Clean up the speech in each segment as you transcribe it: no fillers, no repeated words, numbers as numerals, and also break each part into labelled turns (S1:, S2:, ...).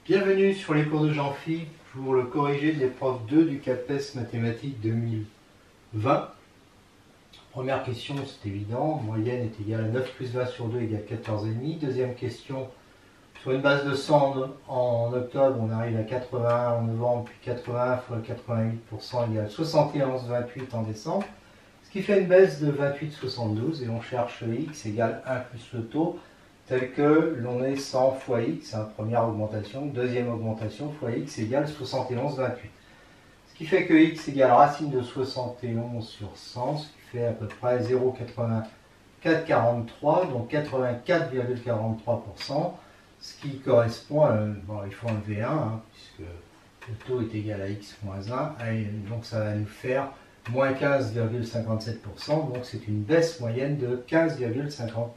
S1: Bienvenue sur les cours de Jean-Philippe pour le corrigé de l'épreuve 2 du CAPES mathématiques 2020. Première question, c'est évident, moyenne est égale à 9 plus 20 sur 2 égale 14,5. Deuxième question, sur une base de 100 en octobre, on arrive à 81 en novembre, puis 80 fois 88% égale 71,28 en décembre. Ce qui fait une baisse de 28,72 et on cherche x égale 1 plus le taux, tel que l'on est 100 fois x, première augmentation, deuxième augmentation fois x égale 71,28. Ce qui fait que x égale racine de 71 sur 100, ce qui fait à peu près 0,8443, donc 84,43%, ce qui correspond à, il faut un V1, puisque le taux est égal à x moins 1, et donc ça va nous faire moins 15,57%, donc c'est une baisse moyenne de 15,57%.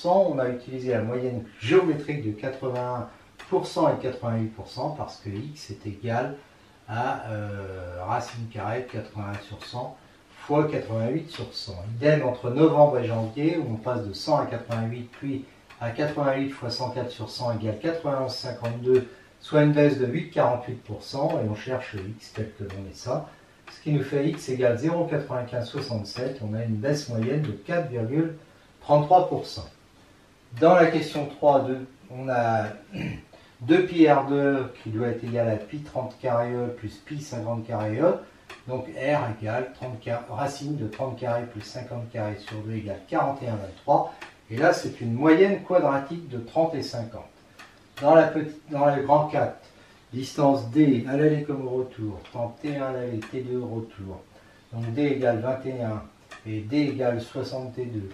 S1: On a utilisé la moyenne géométrique de 81% et 88% parce que x est égal à racine carrée de 81 sur 100 fois 88 sur 100. Idem entre novembre et janvier où on passe de 100 à 88 puis à 88 fois 104 sur 100 égale 91,52, soit une baisse de 8,48% et on cherche x tel que l'on met ça. Ce qui nous fait x égale 0,9567, on a une baisse moyenne de 4,33%. Dans la question 3, on a 2 pi R2 qui doit être égal à pi 30 carré E plus pi 50 carré E. Donc R égale racine de 30 carré plus 50 carré sur 2 égale 41,23. Et là, c'est une moyenne quadratique de 30 et 50. Dans le grand 4, distance D à l'aller comme au retour, temps T1 à l'aller, T2 au retour. Donc D égale 21 et D égale 62.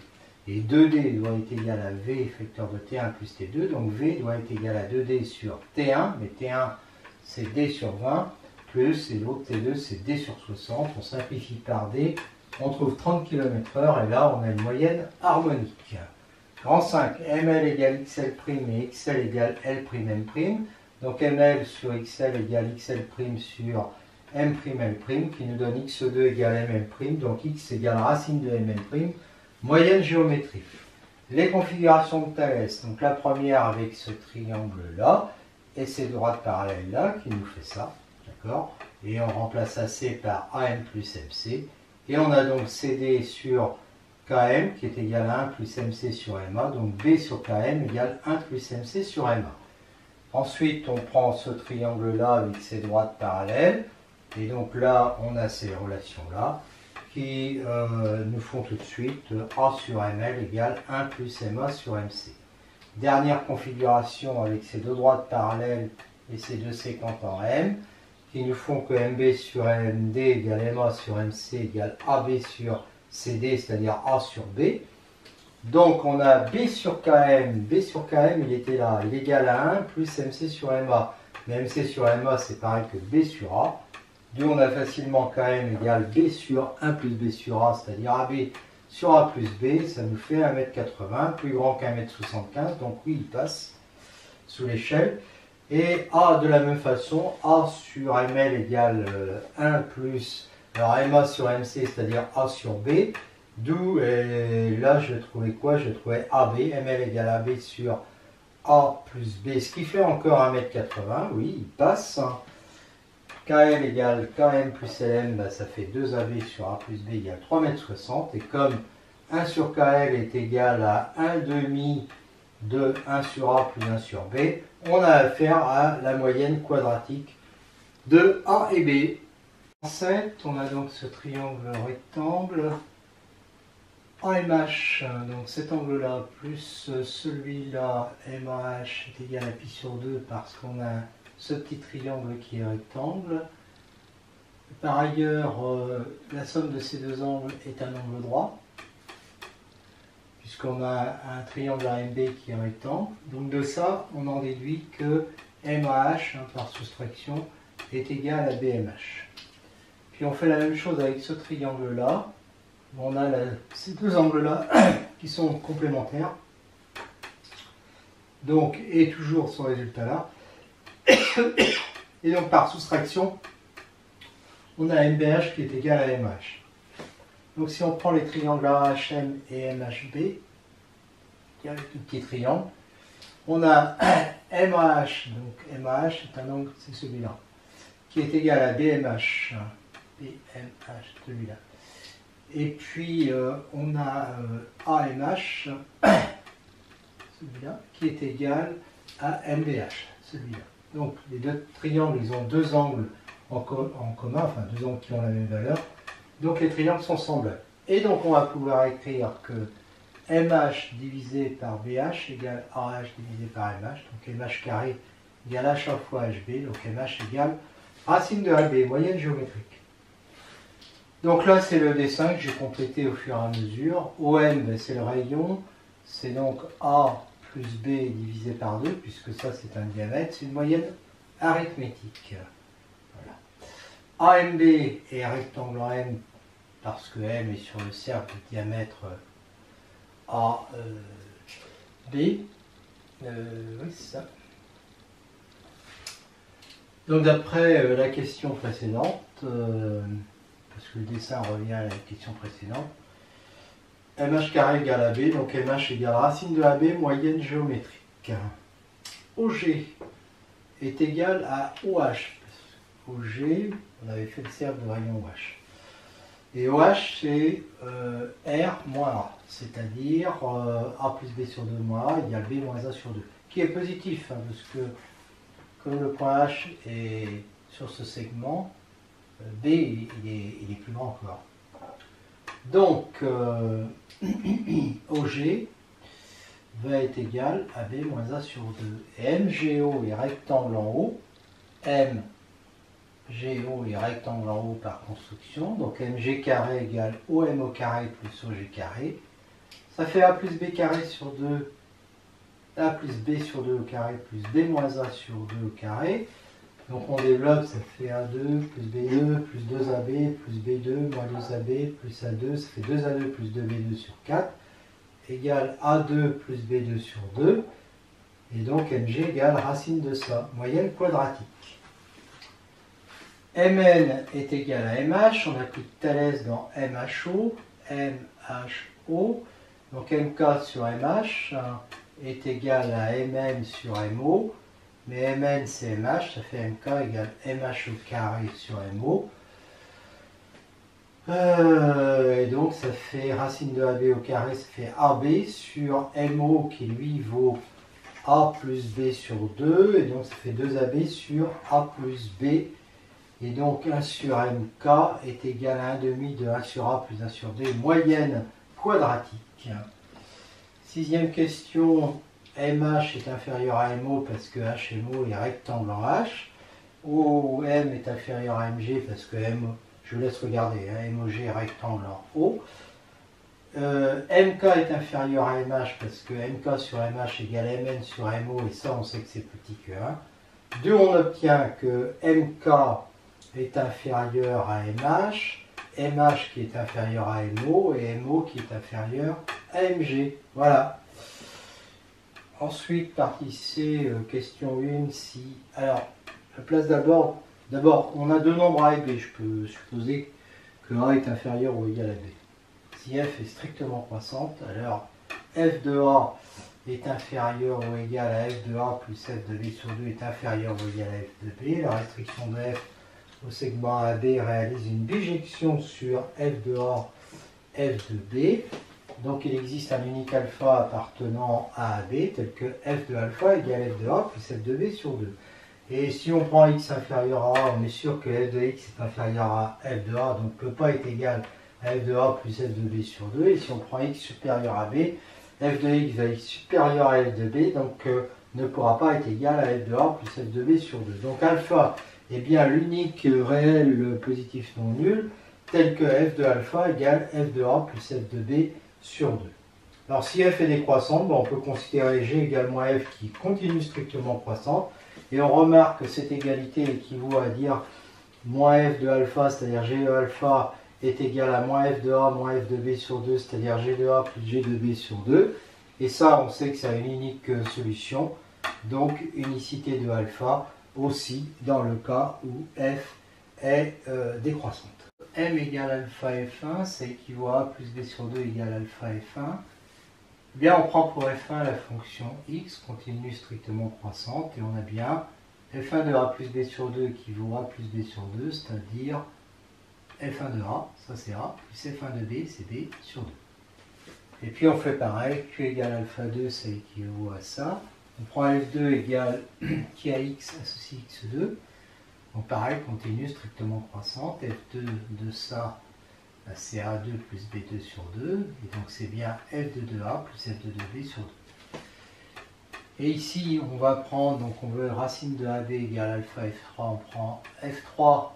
S1: Et 2D doit être égal à V facteur de T1 plus T2. Donc V doit être égal à 2D sur T1, mais T1 c'est D sur 20, plus, et l'autre T2 c'est D sur 60. On simplifie par D, on trouve 30 km/h et là on a une moyenne harmonique. Grand 5, ML égale XL' et XL égale L'M'. Donc ML sur XL égale XL' sur M'L' qui nous donne X2 égale ML', donc X égale racine de ML', moyenne géométrique. Les configurations de Thalès, donc la première avec ce triangle là, et ces droites parallèles là, qui nous fait ça, d'accord? Et on remplace AC par AM plus MC, et on a donc CD sur KM qui est égal à 1 plus MC sur MA, donc B sur KM égale 1 plus MC sur MA. Ensuite, on prend ce triangle-là avec ses droites parallèles. Et donc là, on a ces relations-là qui nous font tout de suite A sur ML égale 1 plus MA sur MC. Dernière configuration avec ces deux droites parallèles et ces deux séquentes en M qui nous font que MB sur MD égale MA sur MC égale AB sur CD, c'est-à-dire A sur B. Donc on a B sur KM il était là, il est égal à 1 plus MC sur MA. Mais MC sur MA c'est pareil que B sur A. D'où on a facilement KM égale B sur 1 plus B sur A, c'est-à-dire AB sur A plus B, ça nous fait 1,80 m, plus grand qu'1,75 m, donc oui il passe sous l'échelle. Et A de la même façon, A sur ML égale 1 plus, alors MA sur MC, c'est-à-dire A sur B. D'où, là, je trouvais quoi? Je trouvais AB, ML égale AB sur A plus B, ce qui fait encore 1,80 m, oui, il passe. KL égale KM plus LM, ça fait 2AB sur A plus B égale 3,60 m. Et comme 1 sur KL est égal à 1,5 de 1 sur A plus 1 sur B, on a affaire à la moyenne quadratique de A et B. En 7, on a donc ce triangle rectangle. AMH, donc cet angle-là, plus celui-là, MAH est égal à pi sur 2 parce qu'on a ce petit triangle qui est rectangle. Par ailleurs, la somme de ces deux angles est un angle droit, puisqu'on a un triangle AMB qui est rectangle. Donc de ça, on en déduit que MAH, par soustraction, est égal à BMH. Puis on fait la même chose avec ce triangle-là. On a ces deux angles-là qui sont complémentaires. Donc, et toujours ce résultat-là. Et donc, par soustraction, on a MBH qui est égal à MH. Donc, si on prend les triangles AHM et MHB, qui est un petit triangle, on a MAH, donc MAH est un angle, c'est celui-là, qui est égal à BMH, BMH, celui-là. Et puis on a AMH, celui-là, qui est égal à MBH, celui-là. Donc les deux triangles, ils ont deux angles en commun, enfin deux angles qui ont la même valeur. Donc les triangles sont semblables. Et donc on va pouvoir écrire que MH divisé par BH égale AH divisé par MH. Donc MH carré égale H fois HB. Donc MH égale racine de AB, moyenne géométrique. Donc là c'est le dessin que j'ai complété au fur et à mesure. OM, ben, c'est le rayon. C'est donc A plus B divisé par 2, puisque ça c'est un diamètre. C'est une moyenne arithmétique. Voilà. AMB est rectangle en M parce que M est sur le cercle de diamètre AB. Oui, c'est ça. Donc d'après la question précédente, parce que le dessin revient à la question précédente, MH carré égale AB, donc MH égale racine de AB, moyenne géométrique. OG est égal à OH. OG, on avait fait le cercle de rayon OH. Et OH, c'est R moins A, c'est-à-dire A plus B sur 2 moins A égale B moins A sur 2, qui est positif, hein, parce que comme le point H est sur ce segment, B il est plus grand que A. Donc, OG va être égal à B moins A sur 2. Et MGO est rectangle en haut, MGO est rectangle en haut par construction, donc MG carré égale OM au carré plus OG carré. Ça fait A plus B carré sur 2, A plus B sur 2 au carré plus B moins A sur 2 au carré. Donc on développe, ça fait A2 plus B2 plus 2AB plus B2 moins 2AB plus A2, ça fait 2A2 plus 2B2 sur 4 égale A2 plus B2 sur 2. Et donc MG égale racine de ça, moyenne quadratique. MN est égal à MH, on applique Thalès dans MHO, MHO. Donc MK sur MH est égal à MN sur MO. Mais Mn c'est MH, ça fait MK égale MH au carré sur MO. Et donc ça fait racine de AB au carré, ça fait AB sur MO qui lui vaut A plus B sur 2. Et donc ça fait 2AB sur A plus B. Et donc 1 sur MK est égal à 1 demi de 1 sur A plus 1 sur B, moyenne quadratique. Sixième question. MH est inférieur à MO parce que HMO est rectangle en H. OM est inférieur à MG parce que MO, je vous laisse regarder, hein, MOG est rectangle en O. MK est inférieur à MH parce que MK sur MH égale MN sur MO, et ça on sait que c'est petit que 1. D'où on obtient que MK est inférieur à MH, MH qui est inférieur à MO et MO qui est inférieur à MG. Voilà. Ensuite, partie C, question 1, si... Alors, je place d'abord, on a deux nombres A et B, je peux supposer que A est inférieur ou égal à B. Si F est strictement croissante, alors F de A est inférieur ou égal à F de A plus F de B sur 2 est inférieur ou égal à F de B. La restriction de F au segment AB réalise une bijection sur F de A, F de B. Donc il existe un unique alpha appartenant à B tel que f de alpha égale f de A plus f de B sur 2. Et si on prend x inférieur à A, on est sûr que f de x est inférieur à f de A, donc ne peut pas être égal à f de A plus f de B sur 2. Et si on prend x supérieur à B, f de x va être supérieur à f de B, donc ne pourra pas être égal à f de A plus f de B sur 2. Donc alpha est bien l'unique réel positif non nul, tel que f de alpha égale f de A plus f de B sur 2. Alors si f est décroissante, on peut considérer g égale moins f qui continue strictement croissante, et on remarque que cette égalité équivaut à dire moins f de alpha, c'est-à-dire g de alpha est égal à moins f de a moins f de b sur 2, c'est-à-dire g de a plus g de b sur 2, et ça on sait que ça a une unique solution, donc unicité de alpha aussi dans le cas où f est décroissante. M égale alpha f1, ça équivaut à A plus B sur 2 égale alpha f1. Eh bien, on prend pour f1 la fonction x continue strictement croissante et on a bien f1 de a plus b sur 2 équivaut a plus b sur 2, c'est-à-dire f1 de a, ça c'est a, plus f1 de b, c'est b sur 2. Et puis on fait pareil, q égale alpha 2, ça équivaut à ça. On prend f2 égale kx associé x2. Donc pareil, continue strictement croissante, f2 de ça, c'est a2 plus b2 sur 2, et donc c'est bien f2 de a plus f2 de b sur 2. Et ici, on va prendre, donc on veut racine de ab égale alpha f3, on prend f3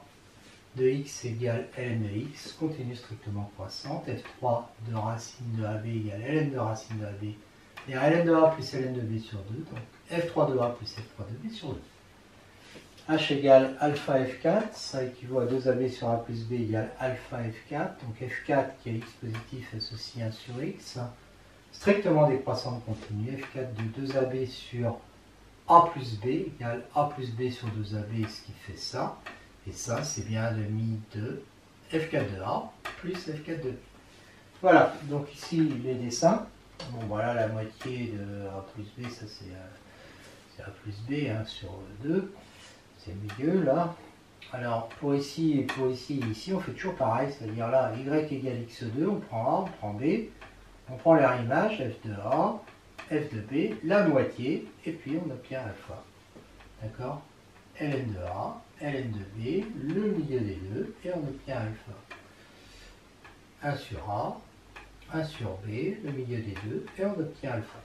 S1: de x égale ln de x, continue strictement croissante, f3 de racine de ab égale ln de racine de ab, et ln de a plus ln de b sur 2, donc f3 de a plus f3 de b sur 2. H égale alpha f4, ça équivaut à 2ab sur a plus b égale alpha f4, donc f4 qui est x positif associé 1 sur x, strictement décroissante continue, f4 de 2ab sur a plus b égale a plus b sur 2ab, ce qui fait ça, et ça c'est bien 1 demi de f4 de a plus f4 de b. Voilà, donc ici les dessins, bon voilà la moitié de a plus b, ça c'est a plus b hein, sur 2. C'est le milieu là. Alors pour ici et pour ici, on fait toujours pareil, c'est-à-dire là, y égale x2, on prend a, on prend b, on prend leur image, f de a, f de b, la moitié, et puis on obtient alpha. D'accord? Ln de a, ln de b, le milieu des deux, et on obtient alpha. 1 sur a, 1 sur b, le milieu des deux, et on obtient alpha.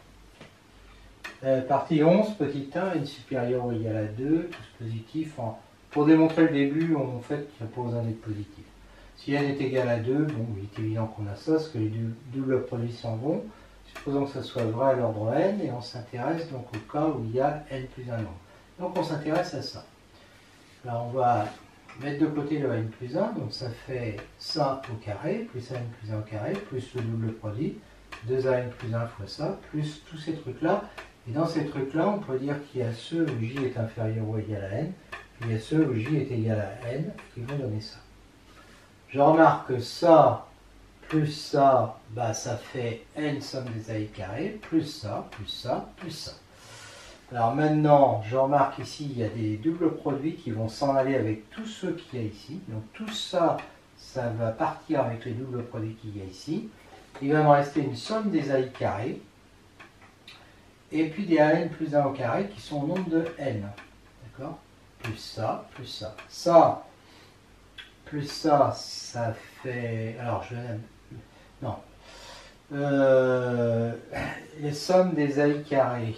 S1: Partie 11, petit 1, n supérieur ou égal à 2, tous positifs. Pour démontrer le début, en fait, il n'y a pas besoin d'être positif. Si n est égal à 2, bon, il est évident qu'on a ça, parce que les doubles produits s'en vont. Supposons que ça soit vrai à l'ordre n, et on s'intéresse donc au cas où il y a n plus un nombre. Donc on s'intéresse à ça. Alors on va mettre de côté le n plus 1, donc ça fait ça au carré, plus n plus 1 au carré, plus le double produit, 2n plus 1 fois ça, plus tous ces trucs-là. Et dans ces trucs-là, on peut dire qu'il y a ceux où j est inférieur ou égal à n, et il y a ceux où j est égal à n, qui vont donner ça. Je remarque que ça, plus ça, bah, ça fait n somme des a carré, plus ça, plus ça, plus ça. Alors maintenant, je remarque ici, il y a des doubles produits qui vont s'en aller avec tous ceux qu'il y a ici. Donc tout ça, ça va partir avec les doubles produits qu'il y a ici. Il va me rester une somme des a carré, et puis des an plus 1 au carré qui sont au nombre de n. D'accord? Plus ça, plus ça. Ça, plus ça, ça fait... Alors, je... Non. Les sommes des a carré.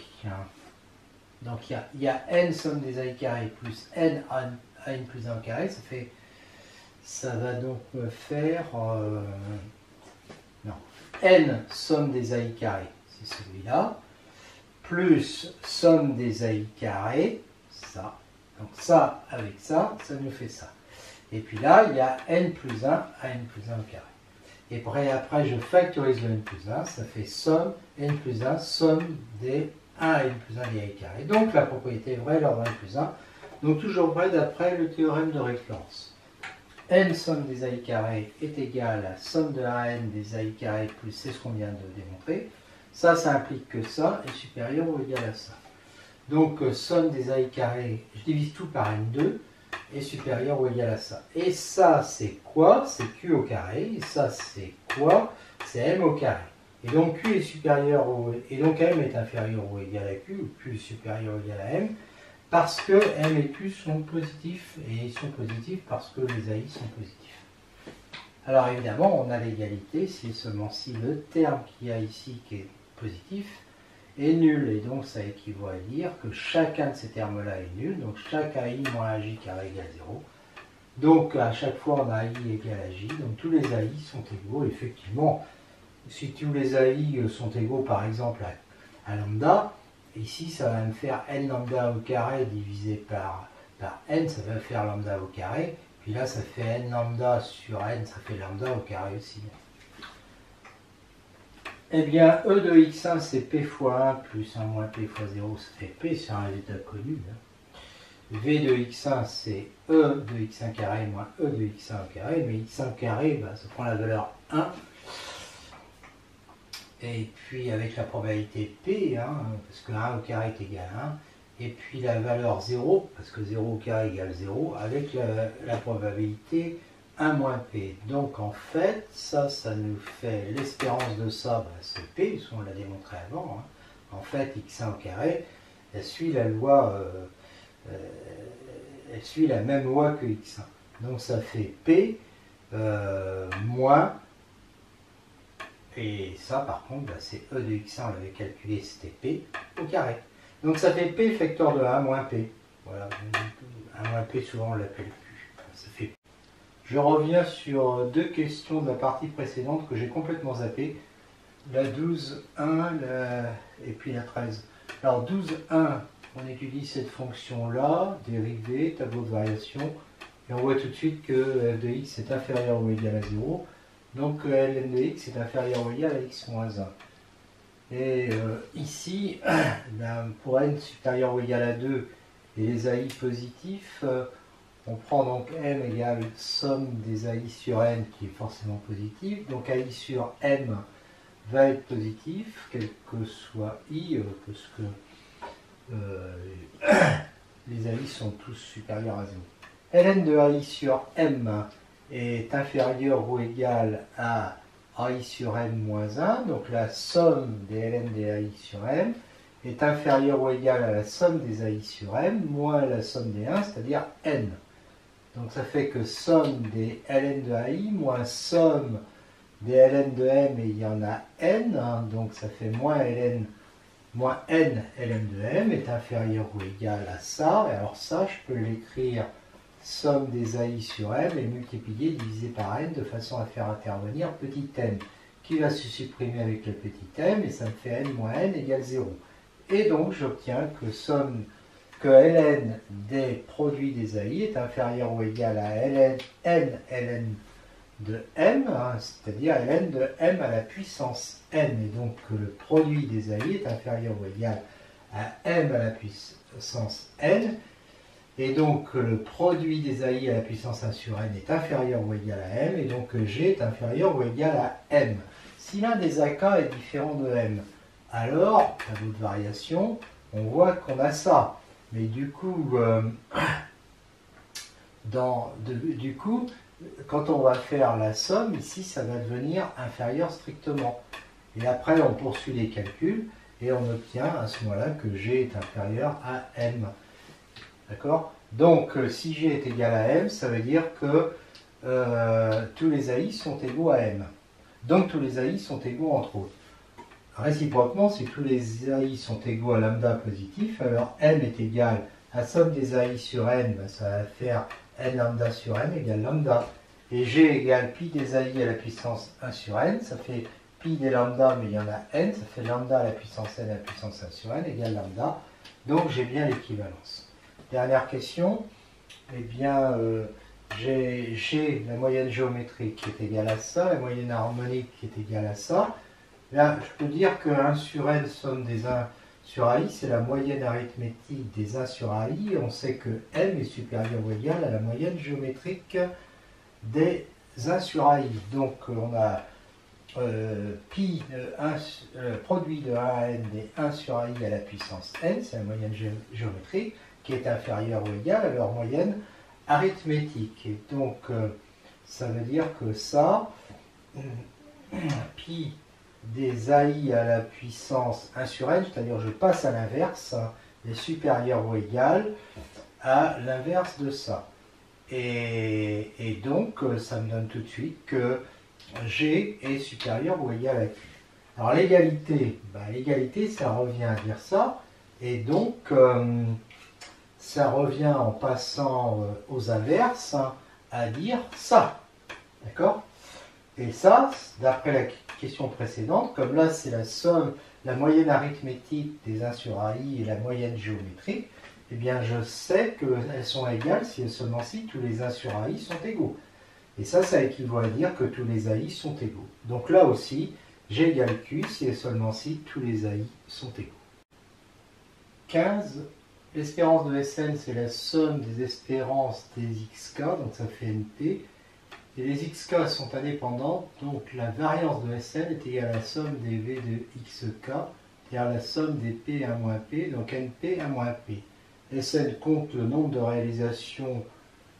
S1: Donc, il y a n somme des a carré plus n an plus 1 au carré. Ça fait... Ça va donc me faire... Non. N somme des a carré. C'est celui-là. Plus somme des a carré, ça. Donc ça avec ça, ça nous fait ça. Et puis là, il y a n plus 1 à n plus 1 au carré. Et après, je factorise le n plus 1, ça fait somme n plus 1, somme des 1 à n plus 1 des a carré. Donc la propriété est vraie lors de n plus 1. Donc toujours vrai d'après le théorème de récurrence. N somme des a carré est égal à somme de 1n des a carré plus, c'est ce qu'on vient de démontrer. Ça implique que ça est supérieur ou égal à ça. Donc, somme des a carré, je divise tout par n2, est supérieur ou égal à ça. Et ça, c'est quoi? C'est q au carré. Et ça, c'est quoi? C'est m au carré. Et donc, q est supérieur et donc m est inférieur ou égal à q, ou q est supérieur ou égal à m, parce que m et q sont positifs, et ils sont positifs parce que les ai sont positifs. Alors évidemment, on a l'égalité si et seulement si le terme qu'il y a ici, qui est positif, est nul. Et donc ça équivaut à dire que chacun de ces termes-là est nul. Donc chaque AI moins AJ carré égale 0. Donc à chaque fois on a AI égale à J. Donc tous les AI sont égaux. Effectivement, si tous les AI sont égaux par exemple à lambda, ici ça va me faire n lambda au carré divisé par n, ça va faire lambda au carré. Puis là ça fait n lambda sur n, ça fait lambda au carré aussi. Eh bien, E de x1, c'est P fois 1 plus 1 moins P fois 0, ça fait P, c'est un résultat connu. V de x1, c'est E de x1 carré moins E de x1 au carré, mais x1 carré, bah, ça prend la valeur 1. et puis avec la probabilité P, hein, parce que 1 au carré est égal à 1, et puis la valeur 0, parce que 0 au carré égale 0, avec la probabilité 1 moins P. Donc en fait, ça nous fait l'espérance de ça, bah, c'est P, parce qu'on l'a démontré avant. Hein. En fait, x1 au carré, elle suit la loi, elle suit la même loi que x1. Donc ça fait P moins, et ça par contre, bah, c'est E de x1, on l'avait calculé, c'était P au carré. Donc ça fait P facteur de 1 moins P. Voilà, 1 moins P, souvent on l'appelle Q. Ça fait. Je reviens sur deux questions de la partie précédente que j'ai complètement zappé. La 12.1 et puis la 13. Alors 12.1, on étudie cette fonction-là, dérivée, tableau de variation, et on voit tout de suite que f de x est inférieur ou égal à 0, donc ln de x est inférieur ou égal à x moins 1. Et ici, ben, pour n supérieur ou égal à 2 et les AI positifs, on prend donc m égale somme des AI sur n qui est forcément positive, donc AI sur m va être positif, quel que soit i, parce que les AI sont tous supérieurs à 0. ln de AI sur m est inférieur ou égal à AI sur m moins 1, donc la somme des ln des AI sur m est inférieure ou égale à la somme des AI sur m moins la somme des 1, c'est-à-dire n. Donc ça fait que somme des ln de AI moins somme des ln de m, et il y en a n, hein, donc ça fait moins n ln de m est inférieur ou égal à ça, et alors ça je peux l'écrire somme des AI sur m et multiplier, divisé par n, de façon à faire intervenir petit n, qui va se supprimer avec le petit m, et ça me fait n moins n égale 0. Et donc j'obtiens que ln des produits des AI est inférieur ou égal à ln de m, hein, c'est-à-dire ln de m à la puissance n, et donc que le produit des AI est inférieur ou égal à m à la puissance n, et donc que le produit des AI à la puissance 1 sur n est inférieur ou égal à m, et donc que g est inférieur ou égal à m. Si l'un des AK est différent de m, alors, tableau de variation, on voit qu'on a ça. Mais du coup, quand on va faire la somme, ici, ça va devenir inférieur strictement. Et après, on poursuit les calculs et on obtient à ce moment-là que G est inférieur à M. D'accord? Donc, si G est égal à M, ça veut dire que tous les AI sont égaux à M. Donc, tous les AI sont égaux entre autres. Réciproquement, si tous les AI sont égaux à lambda positif, alors M est égal à somme des AI sur n, ben ça va faire n lambda sur n égale lambda. Et G égale pi des AI à la puissance 1 sur n, ça fait pi des lambda, mais il y en a n, ça fait lambda à la puissance n à la puissance 1 sur n égale lambda. Donc j'ai bien l'équivalence. Dernière question, eh bien j'ai la moyenne géométrique qui est égale à ça, la moyenne harmonique qui est égale à ça. Là, je peux dire que 1 sur n somme des 1 sur AI, c'est la moyenne arithmétique des 1 sur AI. On sait que m est supérieur ou égal à la moyenne géométrique des 1 sur AI. Donc, on a pi, produit de 1 à n des 1 sur AI à la puissance n, c'est la moyenne géométrique, qui est inférieure ou égale à leur moyenne arithmétique. Et donc, ça veut dire que ça, pi des AI à la puissance 1 sur n, c'est-à-dire je passe à l'inverse, est supérieur ou égal à l'inverse de ça. Et donc, ça me donne tout de suite que G est supérieur ou égal à Q. Alors l'égalité, l'égalité, ça revient à dire ça, et donc ça revient en passant aux inverses à dire ça. D'accord? Et ça, d'après la question précédente, comme là c'est la somme, la moyenne arithmétique des 1 sur AI et la moyenne géométrique, eh bien je sais qu'elles sont égales si et seulement si tous les 1 sur AI sont égaux. Et ça équivaut à dire que tous les AI sont égaux. Donc là aussi, G égale Q si et seulement si tous les AI sont égaux. 15. L'espérance de Sn, c'est la somme des espérances des xk, donc ça fait NP. et les xk sont indépendantes, donc la variance de Sn est égale à la somme des V de xk, c'est-à-dire la somme des P 1 moins P, donc NP 1 moins P. Sn compte le nombre de réalisations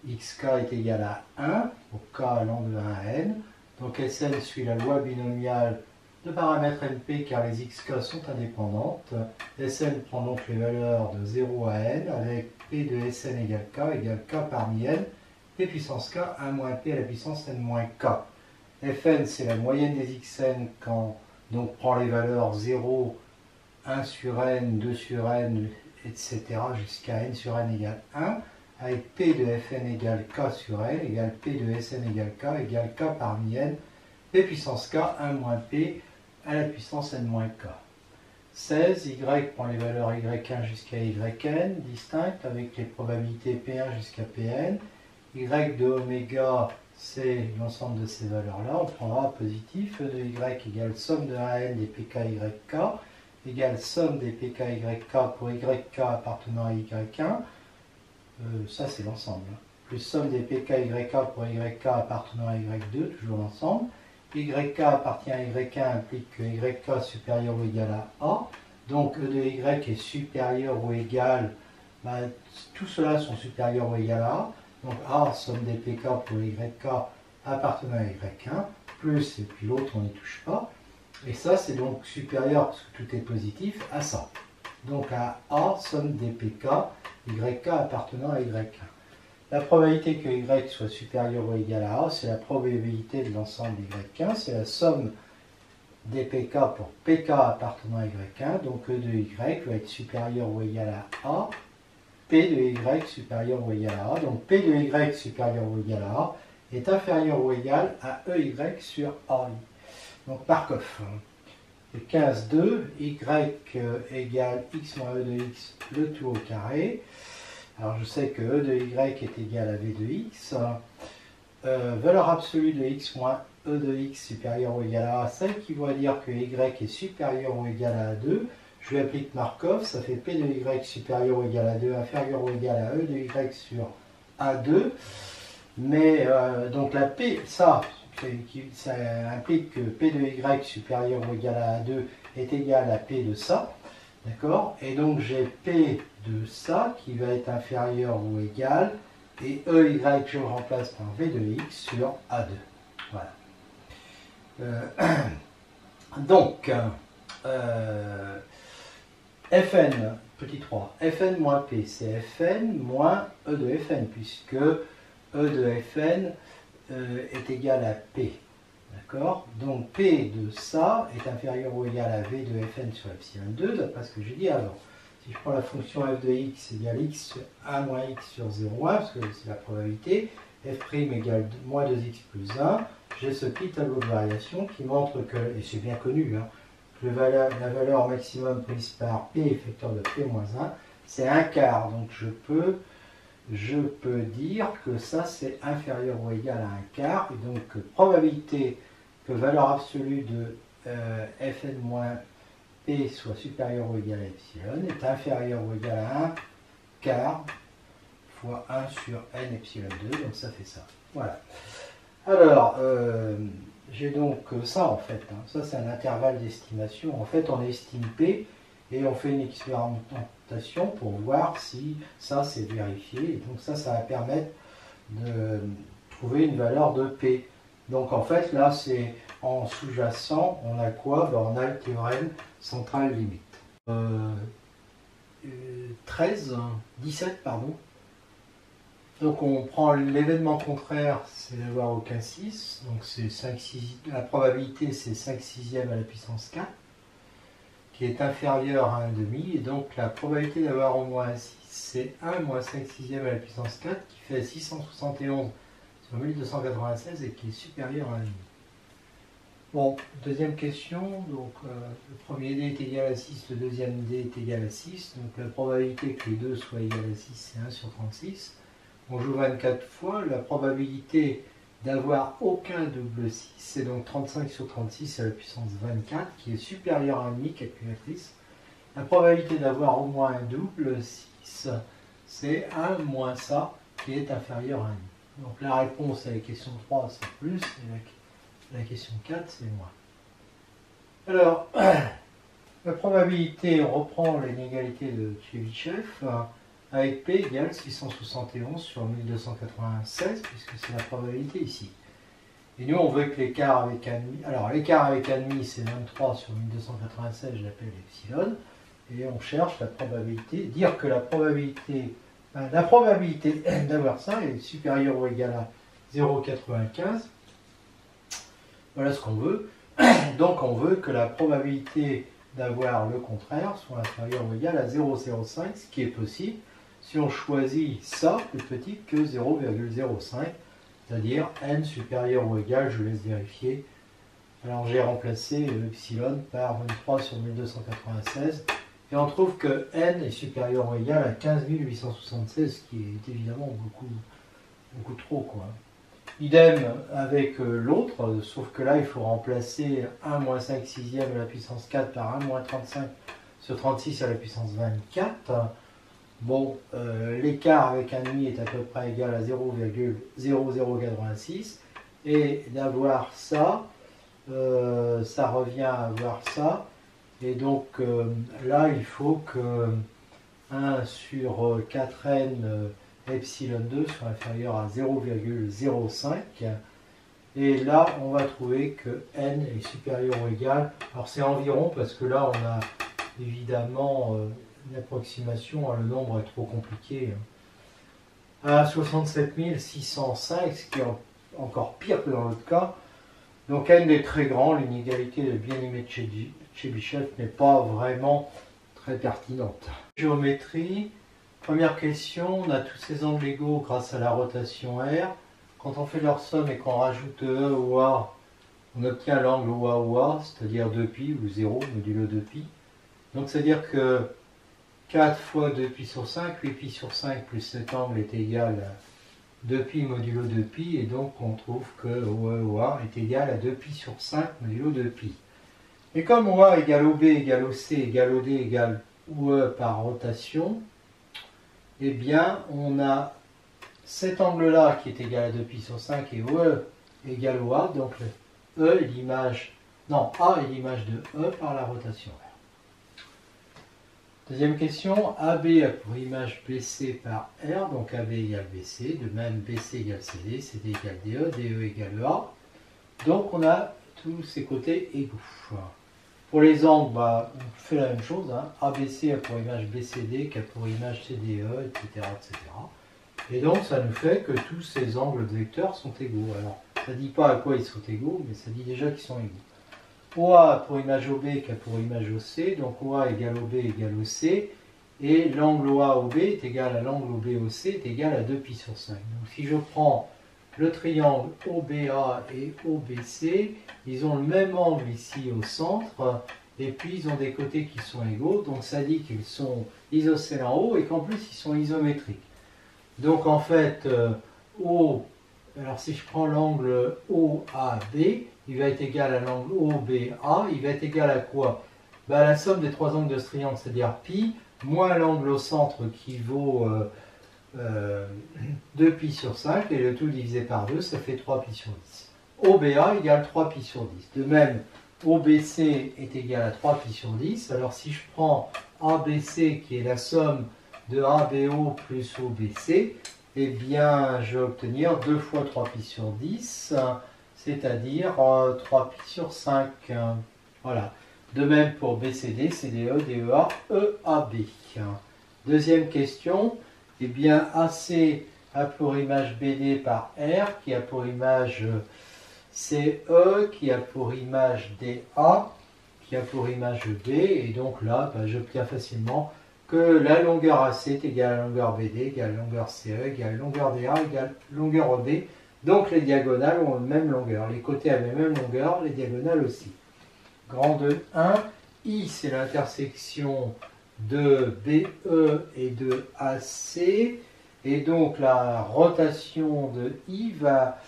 S1: xk est égal à 1, pour k allant de 1 à n. Donc Sn suit la loi binomiale de paramètres NP car les xk sont indépendantes. Sn prend donc les valeurs de 0 à n avec P de Sn égale k parmi n, P puissance k 1 moins P à la puissance n moins k. Fn c'est la moyenne des xn quand donc prend les valeurs 0, 1 sur n, 2 sur n, etc. jusqu'à n sur n égale 1, avec P de Fn égale k sur n égale P de Sn égale k parmi n, P puissance k 1 moins P à la puissance n moins k. 16, y prend les valeurs y1 jusqu'à yn, distinctes avec les probabilités p1 jusqu'à pn. Y de oméga, c'est l'ensemble de ces valeurs-là. On prendra positif. E de y égale somme de 1n des pk yk égale somme des pk yk pour yk appartenant à y1. Ça, c'est l'ensemble. Plus somme des pk yk pour yk appartenant à y2, toujours l'ensemble. YK appartient à YK implique que YK supérieur ou égal à A. Donc E de Y est supérieur ou égal, tout cela sont supérieurs ou égal à A. Donc A, somme des PK pour YK appartenant à Y1, plus, et puis l'autre on n'y touche pas. Et ça c'est donc supérieur, parce que tout est positif, à ça. Donc à A, somme des PK, YK appartenant à Y1. La probabilité que Y soit supérieur ou égal à A, c'est la probabilité de l'ensemble Y1, c'est la somme des PK pour PK appartenant à Y1, donc E de Y va être supérieur ou égal à A, P de Y supérieur ou égal à A, donc P de Y supérieur ou égal à A est inférieur ou égal à EY sur AI. Donc Markov. Et 15,2, Y égale X moins E de X, le tout au carré. Alors je sais que E de Y est égal à V de X. Valeur absolue de X moins E de X supérieur ou égal à A, ça équivaut à dire que Y est supérieur ou égal à A2. Je lui applique Markov, ça fait P de Y supérieur ou égal à 2 inférieur ou égal à E de Y sur A2. Mais donc la P, ça implique que P de Y supérieur ou égal à A2 est égal à P de ça. D'accord? Et donc j'ai P de ça qui va être inférieur ou égal, et EY je le remplace par V de X sur A2. Voilà. Donc, Fn, petit 3, Fn moins P, c'est Fn moins E de Fn, puisque E de Fn est égal à P. D'accord? Donc P de ça est inférieur ou égal à V de Fn sur epsilon 2, d'après ce que j'ai dit avant. Si je prends la fonction f de x égale x 1 moins x sur 0,1, parce que c'est la probabilité, f' égale moins 2x plus 1, j'ai ce petit tableau de variation qui montre que, et c'est bien connu, que la valeur maximum prise par P, facteur de P moins 1, c'est 1 quart. Donc je peux dire que ça c'est inférieur ou égal à 1 quart, et donc probabilité que valeur absolue de Fn moins P soit supérieur ou égal à epsilon est inférieur ou égal à 1 quart fois 1 sur n epsilon 2, donc ça fait ça. Voilà. Alors, j'ai donc ça en fait, ça c'est un intervalle d'estimation. En fait, on estime P et on fait une expérimentation pour voir si ça c'est vérifié. Et donc ça va permettre de trouver une valeur de P. Donc en fait, là, c'est en sous-jacent, on a quoi? On a le théorème central limite. 17, pardon. Donc on prend l'événement contraire, c'est d'avoir aucun 6. Donc c'est 5, 6, la probabilité c'est 5 sixièmes à la puissance 4, qui est inférieur à 1,5. Et donc la probabilité d'avoir au moins un 6, c'est 1 moins 5 sixièmes à la puissance 4, qui fait 671 sur 1296 et qui est supérieur à 1,5. Bon, deuxième question, donc le premier dé est égal à 6, le deuxième dé est égal à 6, donc la probabilité que les deux soient égales à 6, c'est 1 sur 36. On joue 24 fois, la probabilité d'avoir aucun double 6, c'est donc 35 sur 36 à la puissance 24, qui est supérieure à 1,5, calculatrice. La probabilité d'avoir au moins un double 6, c'est 1 moins ça, qui est inférieur à 1,5. Donc la réponse à la question 3 c'est plus, et la question 4 c'est moins. Alors, la probabilité, on reprend l'inégalité de Tchebychev, avec P égale 671 sur 1296, puisque c'est la probabilité ici. Et nous, on veut que l'écart avec 1,5, alors l'écart avec 1,5 c'est 23 sur 1296, je l'appelle epsilon, et on cherche la probabilité, dire que la probabilité d'avoir ça est supérieure ou égale à 0,95. Voilà ce qu'on veut. Donc on veut que la probabilité d'avoir le contraire soit inférieure ou égale à 0,05, ce qui est possible si on choisit ça plus petit que 0,05, c'est-à-dire n supérieur ou égal, je laisse vérifier. Alors j'ai remplacé epsilon par 23 sur 1296, et on trouve que n est supérieur ou égal à 15 876, ce qui est évidemment beaucoup trop, quoi. Idem avec l'autre, sauf que là il faut remplacer 1 moins 5 sixième à la puissance 4 par 1 moins 35 sur 36 à la puissance 24. Bon, l'écart avec un demi est à peu près égal à 0,0086, et d'avoir ça, ça revient à avoir ça, et donc là il faut que 1 sur 4n epsilon 2 soit inférieur à 0,05, et là on va trouver que n est supérieur ou égal, alors c'est environ parce que là on a évidemment une approximation, le nombre est trop compliqué, à 67 605, ce qui est encore pire que dans l'autre cas. Donc n est très grand, l'inégalité de bien-aimé de Tchebychev n'est pas vraiment très pertinente. Géométrie, première question, on a tous ces angles égaux grâce à la rotation R. Quand on fait leur somme et qu'on rajoute E ou A, on obtient l'angle OA ou A, c'est-à-dire 2π ou 0 modulo 2π. Donc c'est-à-dire que 4 fois 2π sur 5, 8π sur 5 plus cet angle est égal à 2π modulo 2π, et donc on trouve que OA est égal à 2π sur 5 modulo 2π. Et comme OA égale OB égale OC égale OD égale OE par rotation, eh bien on a cet angle-là qui est égal à 2π sur 5 et OE égale OA, donc E est l'image, non, A est l'image de E par la rotation R. Deuxième question, AB a pour image BC par R, donc AB égale BC, de même BC égale CD, CD égale DE, DE égale EA. Donc on a tous ces côtés égaux. Pour les angles, on fait la même chose, ABC a pour image BCD, qui a pour image CDE, etc., etc. Et donc ça nous fait que tous ces angles de vecteurs sont égaux. Alors ça ne dit pas à quoi ils sont égaux, mais ça dit déjà qu'ils sont égaux. OA a pour image OB qui a pour image OC, donc OA égale OB égale OC, et l'angle OA-OB est égal à l'angle OB-OC est égal à 2π sur 5. Donc si je prends le triangle OBA et OBC, ils ont le même angle ici au centre, et puis ils ont des côtés qui sont égaux, donc ça dit qu'ils sont isocèles en haut, et qu'en plus ils sont isométriques. Donc en fait, alors si je prends l'angle OAB, il va être égal à l'angle OBA, il va être égal à quoi? À la somme des trois angles de ce triangle, c'est-à-dire pi, moins l'angle au centre qui vaut 2π sur 5, et le tout divisé par 2, ça fait 3π sur 10. OBA égale 3π sur 10. De même, OBC est égal à 3π sur 10. Alors si je prends ABC, qui est la somme de ABO plus OBC, eh bien je vais obtenir 2 fois 3π sur 10, c'est-à-dire 3π sur 5. Voilà. De même pour BCD, CDE, DEA, EAB. Deuxième question, eh bien AC a pour image BD par R, qui a pour image CE, qui a pour image DA, qui a pour image B, et donc là, j'obtiens facilement que la longueur AC est égale à la longueur BD, égale à la longueur CE, égale à la longueur DA, égale à la longueur EB. Donc les diagonales ont la même longueur. Les côtés ont la même longueur, les diagonales aussi. Grand 2, 1. I, c'est l'intersection de BE et de AC. Et donc la rotation de I va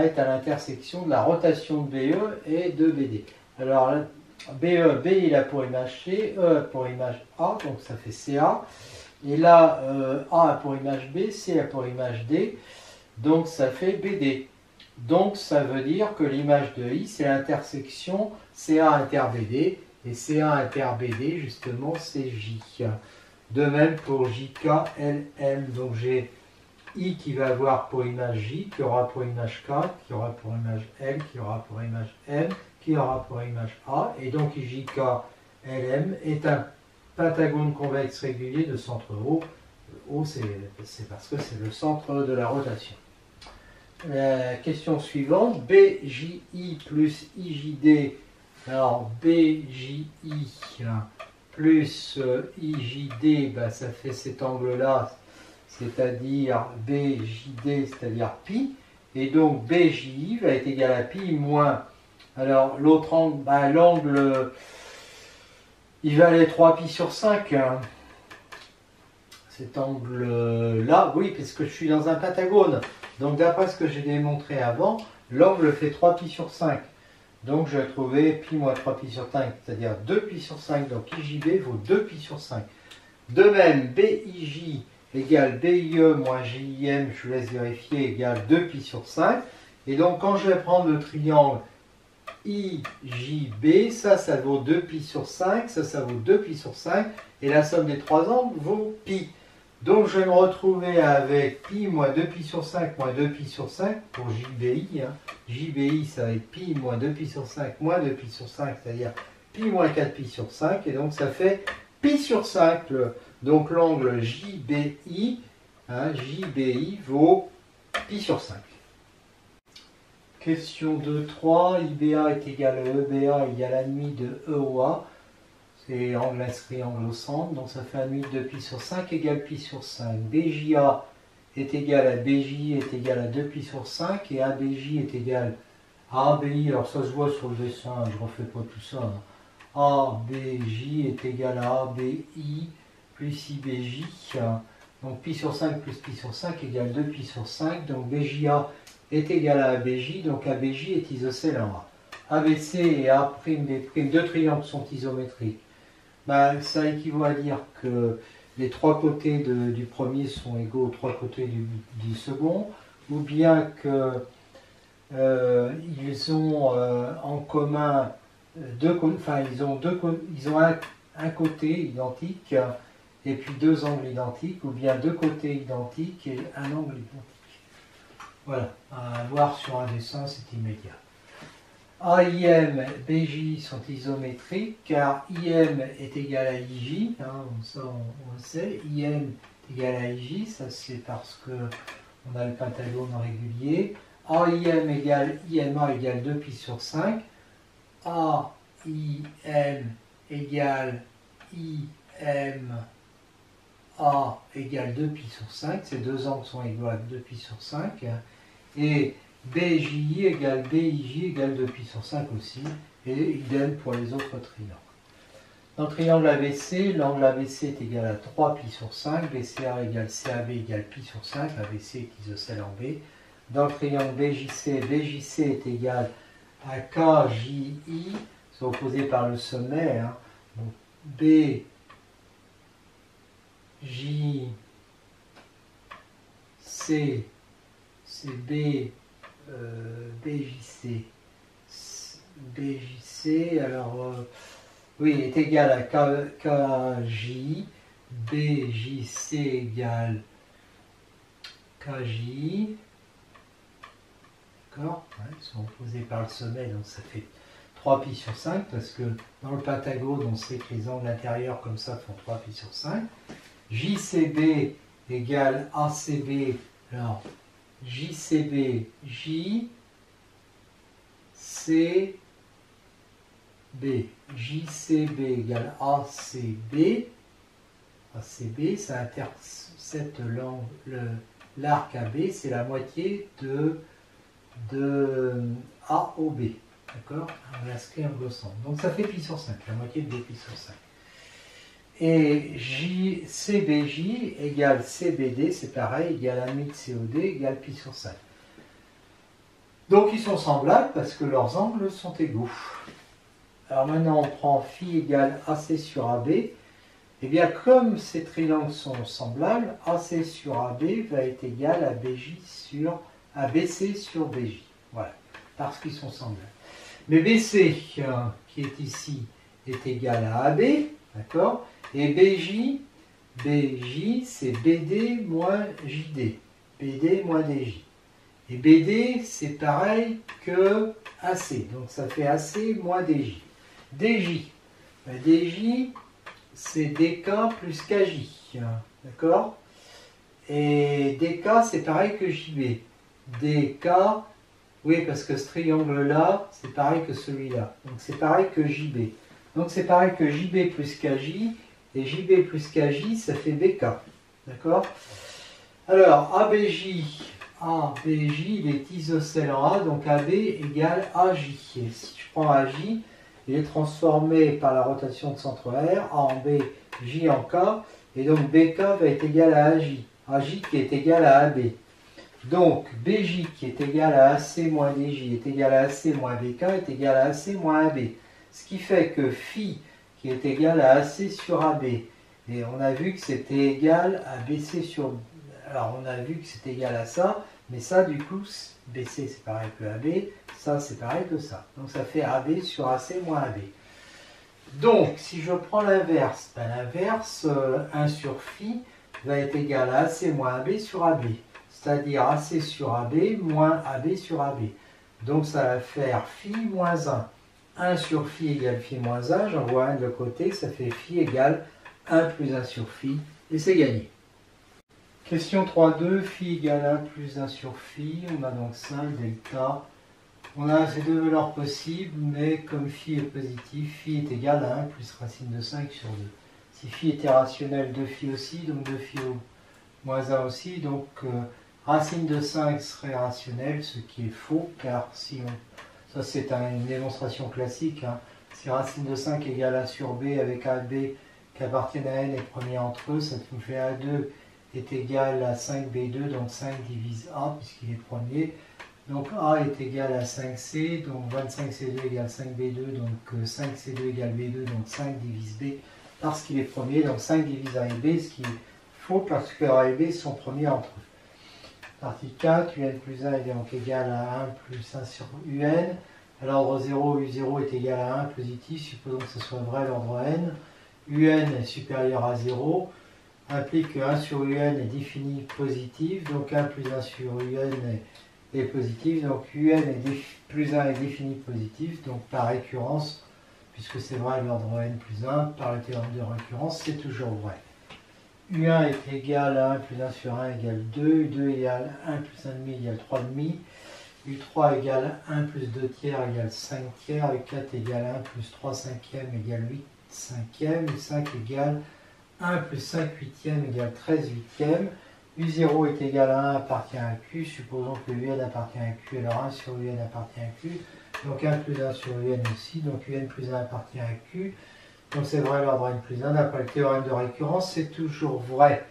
S1: être à l'intersection de la rotation de BE et de BD. Alors BE, B il a pour image C, E a pour image A, donc ça fait CA. Et là, A a pour image B, C a pour image D. donc ça fait BD. Donc ça veut dire que l'image de I, c'est l'intersection CA inter BD, et CA inter BD, justement, c'est J. De même pour JK, LM, donc j'ai I qui va avoir pour image J, qui aura pour image K, qui aura pour image L, qui aura pour image M, qui aura pour image A, et donc JK, LM est un pentagone convexe régulier de centre O. O, c'est parce que c'est le centre de la rotation. La question suivante, BJI plus IJD. Alors BJI plus IJD, ben, ça fait cet angle-là, c'est-à-dire BJD, c'est-à-dire pi. Et donc BJI va être égal à pi moins. Alors l'autre angle, ben, l'angle, il va aller 3 pi sur 5. Hein. Cet angle-là, oui, parce que je suis dans un pentagone. Donc d'après ce que j'ai démontré avant, l'angle fait 3 pi sur 5. Donc je vais trouver pi moins 3 pi sur 5, c'est-à-dire 2 pi sur 5. Donc IJB vaut 2 pi sur 5. De même, BIJ égale BIE moins JIM, je vous laisse vérifier, égale 2 pi sur 5. Et donc quand je vais prendre le triangle IJB, ça vaut 2 pi sur 5, ça vaut 2 pi sur 5. Et la somme des trois angles vaut pi. Donc je vais me retrouver avec pi moins 2 pi sur 5 moins 2 pi sur 5 pour JBI. Hein. JBI, ça va être pi moins 2 pi sur 5 moins 2 pi sur 5, c'est-à-dire pi moins 4 pi sur 5. Et donc ça fait pi sur 5. Donc l'angle JBI, hein, JBI vaut pi sur 5. Question 2.3. IBA est égal à EBA égale à demi de EOA. C'est angle inscrit, angle au centre, donc ça fait 1,5 de pi sur 5 égale pi sur 5. BJA est égal à BJ est égal à 2 pi sur 5 et ABJ est égal à ABI. Alors ça se voit sur le dessin, je ne refais pas tout ça. ABJ est égal à ABI plus IBJ. Donc pi sur 5 plus pi sur 5 égale 2 pi sur 5. Donc BJA est égal à ABJ, donc ABJ est isocèle en A. ABC et A'B', deux triangles sont isométriques. Ben, ça équivaut à dire que les trois côtés du premier sont égaux aux trois côtés du second, ou bien que ils ont en commun ils ont un côté identique et puis deux angles identiques, ou bien deux côtés identiques et un angle identique. Voilà, à voir sur un dessin, c'est immédiat. AIM, BJ sont isométriques car IM est égal à IJ, hein, ça on le sait, IM est égal à IJ, ça c'est parce que on a le pentagone régulier. AIM égale IMA égale 2 pi sur 5, AIM égale IMA égale 2 pi sur 5, ces deux angles sont égaux à 2 pi sur 5, et BJI égale BIJ égale 2 pi sur 5 aussi, et idem pour les autres triangles. Dans le triangle ABC, l'angle ABC est égal à 3 pi sur 5, BCA égale CAB égale pi sur 5, ABC est isocèle en B. Dans le triangle BJC, BJC est égal à KJI, c'est opposé par le sommet, hein. Donc BJC, c'est BJC, alors oui, est égal à KJ, BJC égale KJ, d'accord, ouais, ils sont opposés par le sommet, donc ça fait 3 pi sur 5, parce que dans le pentagone, on sait que les angles intérieurs comme ça font 3 pi sur 5. JCB égale ACB, alors JCB, JCB, JCB égale ACB, ACB, ça intercepte l'arc AB, c'est la moitié de AOB, d'accord? On l'inscrit en centre. Donc ça fait pi sur 5, la moitié de 2 pi sur 5. Et CBJ égale CBD, c'est pareil, égale 1,5 de COD égale pi sur 5. Donc ils sont semblables parce que leurs angles sont égaux. Alors maintenant on prend phi égale AC sur AB, Eh bien, comme ces triangles sont semblables, AC sur AB va être égal à BJ sur ABC sur BJ. Voilà, parce qu'ils sont semblables. Mais BC, qui est ici, est égal à AB, d'accord? Et BJ, c'est BD moins JD. BD moins DJ. Et BD, c'est pareil que AC. Donc ça fait AC moins DJ. DJ, ben DJ, c'est DK plus KJ. D'accord? Et DK, c'est pareil que JB. DK, oui, parce que ce triangle-là, c'est pareil que celui-là. Donc c'est pareil que JB. Donc c'est pareil que JB plus KJ. Et JB plus KJ, ça fait BK. D'accord? Alors, ABJ, il est isocèle en A, donc AB égale AJ. Et si je prends AJ, il est transformé par la rotation de centre R, A en B, J en K, et donc BK va être égal à AJ. AJ qui est égal à AB. Donc, BJ qui est égal à AC moins DJ est égal à AC moins BK est égal à AC moins AB. Ce qui fait que phi qui est égal à AC sur AB. Et on a vu que c'était égal à BC sur... Alors, on a vu que c'était égal à ça, mais ça, du coup, BC, c'est pareil que AB. Ça, c'est pareil que ça. Donc, ça fait AB sur AC moins AB. Donc, si je prends l'inverse, ben, l'inverse, 1 sur phi va être égal à AC moins AB sur AB. C'est-à-dire AC sur AB moins AB sur AB. Donc, ça va faire phi moins 1. 1 sur phi égale phi moins 1, j'envoie 1 de l'autre côté, ça fait phi égale 1 plus 1 sur phi, et c'est gagné. Question 3.2, phi égale 1 plus 1 sur phi, on a donc 5 delta. On a ces deux valeurs possibles, mais comme phi est positif, phi est égal à 1 plus racine de 5 sur 2. Si phi était rationnel, 2 phi aussi, donc 2 phi moins 1 aussi, donc racine de 5 serait rationnel, ce qui est faux, car si on... Ça, c'est une démonstration classique. Hein. Si racine de 5 égale 1 sur B avec A et B qui appartiennent à N et premier entre eux, ça nous fait A2 est égal à 5B2, donc 5 divise A, puisqu'il est premier. Donc A est égal à 5C, donc 25C2 égale 5B2, donc 5C2 égale B2, donc 5 divise B, parce qu'il est premier, donc 5 divise A et B, ce qui est faux, parce que A et B sont premiers entre eux. Partie 4, UN plus 1 est donc égal à 1 plus 1 sur UN. À l'ordre 0, U0 est égal à 1 positif, supposons que ce soit vrai à l'ordre N. UN est supérieur à 0, implique que 1 sur UN est défini positif, donc 1 plus 1 sur UN est positif, donc UN plus 1 est défini positif, donc par récurrence, puisque c'est vrai à l'ordre N plus 1, par le théorème de récurrence, c'est toujours vrai. U1 est égal à 1 plus 1 sur 1 égale 2, U2 égale 1 plus 1,5 égale 3,5, U3 égale 1 plus 2 tiers égale 5 tiers, U4 égale 1 plus 3 cinquièmes égale 8 cinquièmes, U5 égale 1 plus 5 huitièmes égale 13 huitièmes, U0 est égal à 1 appartient à Q, supposons que UN appartient à Q, alors 1 sur UN appartient à Q, donc 1 plus 1 sur UN aussi, donc UN plus 1 appartient à Q. Donc c'est vrai, l'ordre N plus 1, d'après le théorème de récurrence, c'est toujours vrai.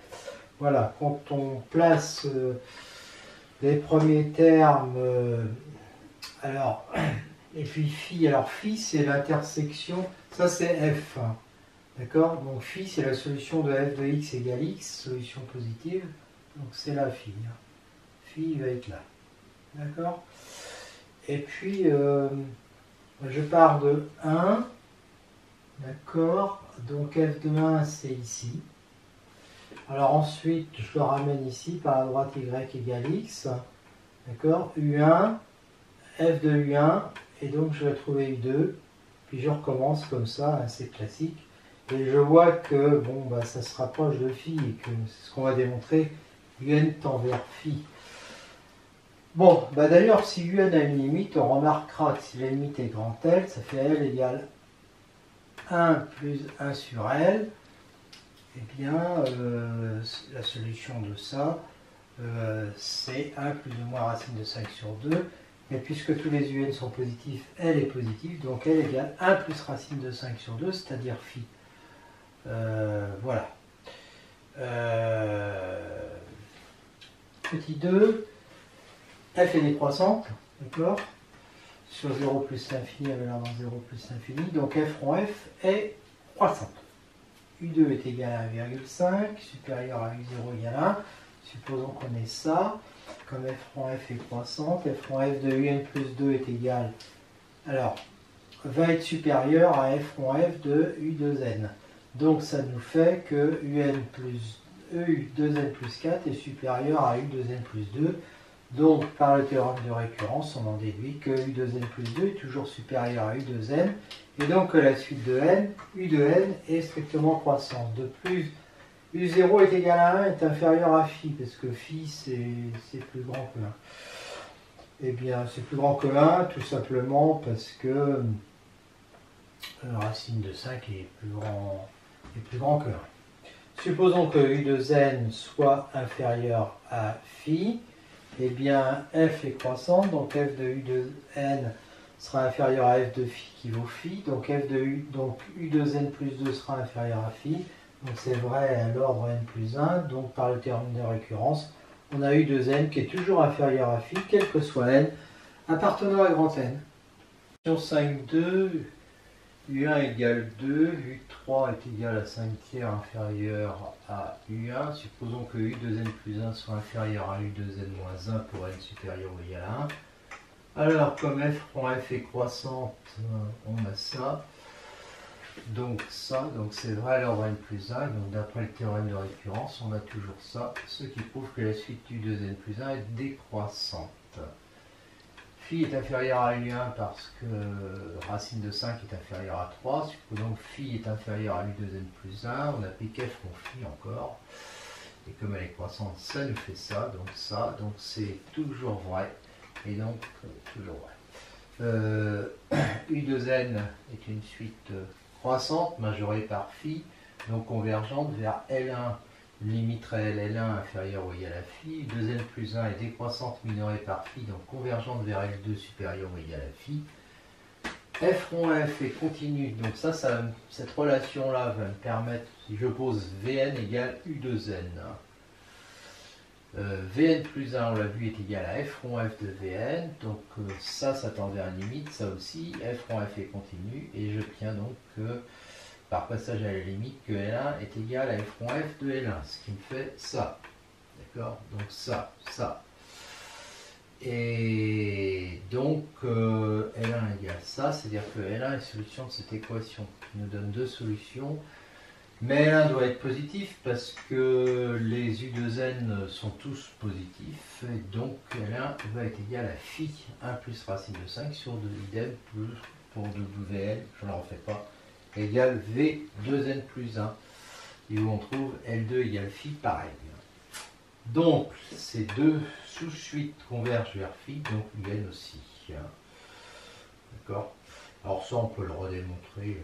S1: Voilà, quand on place les premiers termes, alors, et puis phi, alors phi c'est l'intersection, ça c'est f, hein, d'accord? Donc phi c'est la solution de f de x égale x, solution positive, donc c'est la phi. Hein. Phi va être là, d'accord? Et puis, je pars de 1. D'accord, donc f de 1 c'est ici. Alors ensuite je le ramène ici par la droite y égale x. D'accord, U1, f de U1, et donc je vais trouver U2. Puis je recommence comme ça, hein, c'est classique. Et je vois que bon, bah, ça se rapproche de phi et que c'est ce qu'on va démontrer. UN tend vers phi. Bon, bah d'ailleurs si UN a une limite, on remarquera que si la limite est grand L, ça fait L égale 1 plus 1 sur L, eh bien, la solution de ça, c'est 1 plus ou moins racine de 5 sur 2. Mais puisque tous les UN sont positifs, L est positif, donc L égale 1 plus racine de 5 sur 2, c'est-à-dire phi. Voilà. Petit 2, F est décroissante, d'accord, sur 0 plus l'infini avec l'ordre 0 plus l'infini, donc f rond f est croissante. U2 est égal à 1,5, supérieur à U0 égale 1. Supposons qu'on ait ça. Comme f rond f est croissante, f rond f de un plus 2 est égal, alors, va être supérieur à f rond f de u2n. Donc ça nous fait que u2n plus 4 est supérieur à u2n plus 2. Donc par le théorème de récurrence, on en déduit que u2n plus 2 est toujours supérieur à u2n. Et donc que la suite de n, u de n est strictement croissante. De plus, u0 est égal à 1 est inférieur à phi, parce que phi c'est plus grand que 1. Eh bien, c'est plus grand que 1, tout simplement parce que racine de 5 est plus grand que 1. Supposons que u de n soit inférieur à phi, eh bien f est croissante, donc f de u de n sera inférieur à f de phi qui vaut phi, donc u de n plus 2 sera inférieur à phi, donc c'est vrai à l'ordre n plus 1, donc par le théorème de récurrence, on a u de n qui est toujours inférieur à phi, quel que soit n, appartenant à grand N. Question 5.2, U1 égale 2, U3 est égal à 5 tiers inférieur à U1. Supposons que U de n plus 1 soit inférieur à U de n moins 1 pour n supérieur ou égal à 1. Alors, comme f rond f est croissante, on a ça. Donc c'est vrai à l'ordre n plus 1, donc d'après le théorème de récurrence, on a toujours ça, ce qui prouve que la suite du 2n plus 1 est décroissante. Phi est inférieur à U1 parce que racine de 5 est inférieure à 3, supposons que phi est inférieur à U2n plus 1, on applique f rond phi encore, et comme elle est croissante, ça nous fait ça, donc c'est toujours vrai, et donc toujours vrai. U2n est une suite croissante, majorée par phi, donc convergente vers L1, limite réelle L1 inférieure ou égale à phi. U2n plus 1 est décroissante minorée par phi, donc convergente vers L2 supérieure ou égale à phi. F rond f est continue, donc cette relation-là va me permettre, si je pose Vn égale U2n. Vn plus 1, on l'a vu, est égal à f rond f de Vn, donc ça tend vers une limite, ça aussi, f rond f est continue, et j'obtiens donc que, par passage à la limite, que L1 est égal à f rond f de L1, ce qui me fait ça, d'accord, donc ça. Et donc L1 égale ça, c'est-à-dire que L1 est solution de cette équation, qui nous donne deux solutions. Mais L1 doit être positif parce que les U2n sont tous positifs, et donc L1 va être égal à phi 1 plus racine de 5 sur 2 idem plus pour Wn, je ne la refais pas, égale V2n plus 1, et où on trouve L2 égale phi pareil. Donc ces deux sous-suites convergent vers phi, donc Wn aussi. D'accord? Alors ça on peut le redémontrer.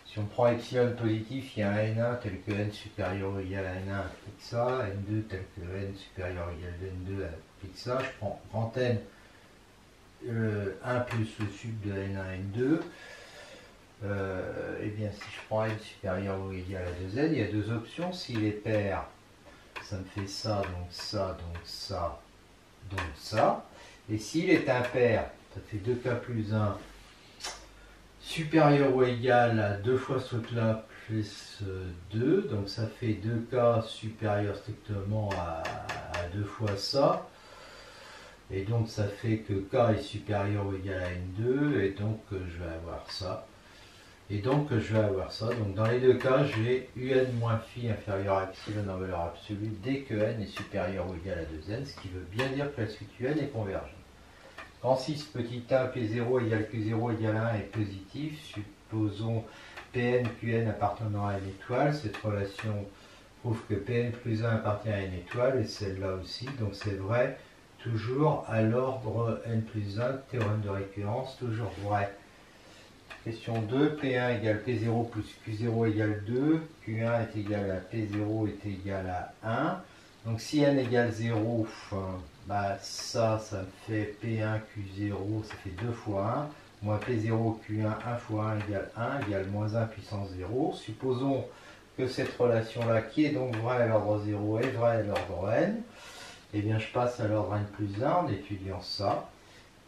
S1: Si on prend epsilon positif, il y a un n1 tel que n supérieur ou égal à n1 applique ça, n2 tel que n supérieur ou égal à n2 applique ça. Je prends grand N 1 plus le sub de n1, n2. Et bien si je prends n supérieur ou égal à 2n, il y a deux options. S'il est pair, ça me fait ça, donc ça, donc ça, donc ça. Et s'il est impair, ça fait 2k plus 1 supérieur ou égal à 2 fois ce truc-là plus 2, donc ça fait 2k supérieur strictement à 2 fois ça, et donc ça fait que k est supérieur ou égal à n2, et donc je vais avoir ça, donc dans les deux cas, j'ai un moins phi inférieur à epsilon en valeur absolue dès que n est supérieur ou égal à 2n, ce qui veut bien dire que la suite un est convergente. Quand 6 petit 1 P0 égale Q0 égale 1 est positif, supposons Pn Qn appartenant à une étoile, cette relation prouve que Pn plus 1 appartient à une étoile, et celle-là aussi, donc c'est vrai, toujours à l'ordre n plus 1, théorème de récurrence, toujours vrai. Question 2, P1 égale P0 plus Q0 égale 2, Q1 est égal à P0 est égal à 1, donc si n égale 0, ça me fait P1 Q0, ça fait 2 fois 1, moins P0 Q1, 1 fois 1 égale moins 1 puissance 0. Supposons que cette relation-là, qui est donc vraie à l'ordre 0, est vraie à l'ordre n. Eh bien, je passe à l'ordre n plus 1 en étudiant ça.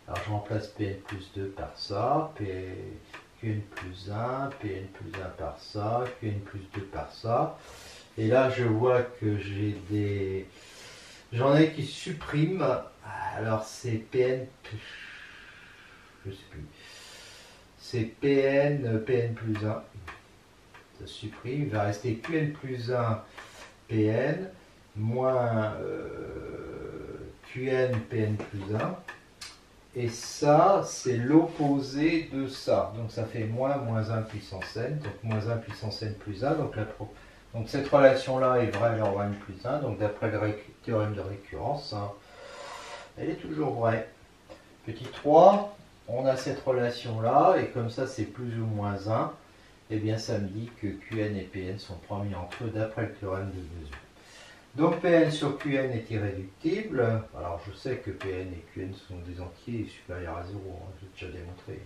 S1: Alors, je remplace Pn plus 2 par ça. Qn plus 1, Pn plus 1 par ça, Qn plus 2 par ça. Et là, je vois que j'ai des... J'en ai qui suppriment. Alors, c'est Pn... Je sais plus. C'est Pn plus 1. Ça supprime. Il va rester Qn plus 1, Pn, moins Qn, Pn plus 1. Et ça, c'est l'opposé de ça. Donc ça fait moins 1 puissance n. Donc moins 1 puissance n plus 1. Donc cette relation-là est vraie à l'ordre n plus 1. Donc d'après le théorème de récurrence, hein, elle est toujours vraie. Petit 3, on a cette relation-là. Et comme ça, c'est plus ou moins 1. Et bien ça me dit que Qn et Pn sont promis entre eux d'après le théorème de mesure. Donc Pn sur Qn est irréductible. Alors je sais que Pn et Qn sont des entiers supérieurs à 0, hein, j'ai déjà démontré.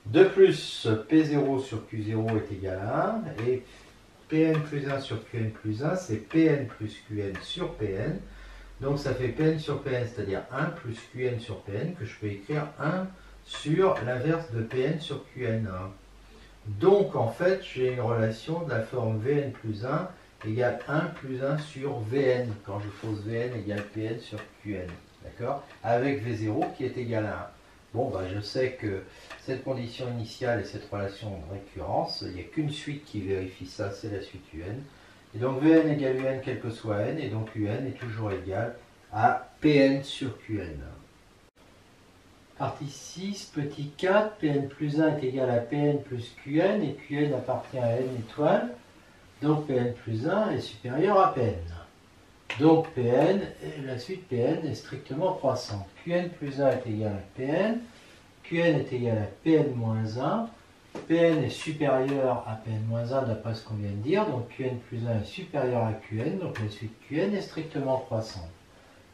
S1: De plus, P0 sur Q0 est égal à 1, et Pn plus 1 sur Qn plus 1, c'est Pn plus Qn sur Pn. Donc ça fait Pn sur Pn, c'est-à-dire 1 plus Qn sur Pn, que je peux écrire 1 sur l'inverse de Pn sur Qn. Donc en fait, j'ai une relation de la forme Vn plus 1 égale 1 plus 1 sur Vn, quand je pose Vn égale Pn sur Qn, d'accord? Avec V0 qui est égal à 1. Bon, bah, je sais que cette condition initiale et cette relation de récurrence, il n'y a qu'une suite qui vérifie ça, c'est la suite Un. Et donc Vn égale Un quel que soit n, et donc Un est toujours égal à Pn sur Qn. Partie 6, petit 4, Pn plus 1 est égal à Pn plus Qn, et Qn appartient à n étoiles. Donc Pn plus 1 est supérieur à Pn. Donc Pn, la suite Pn est strictement croissante. Qn plus 1 est égal à Pn, Qn est égal à Pn moins 1, Pn est supérieur à Pn moins 1 d'après ce qu'on vient de dire, donc Qn plus 1 est supérieur à Qn, donc la suite Qn est strictement croissante.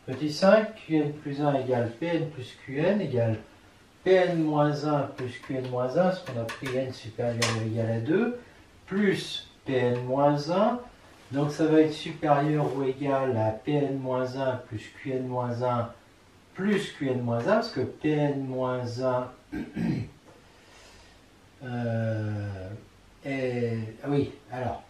S1: Petit 5, Qn plus 1 égale Pn plus Qn égale Pn moins 1 plus Qn moins 1, ce qu'on a pris n supérieur ou égal à 2, plus Pn moins 1, donc ça va être supérieur ou égal à Pn moins 1 plus Qn moins 1 plus Qn moins 1, parce que Pn moins 1 oui, alors,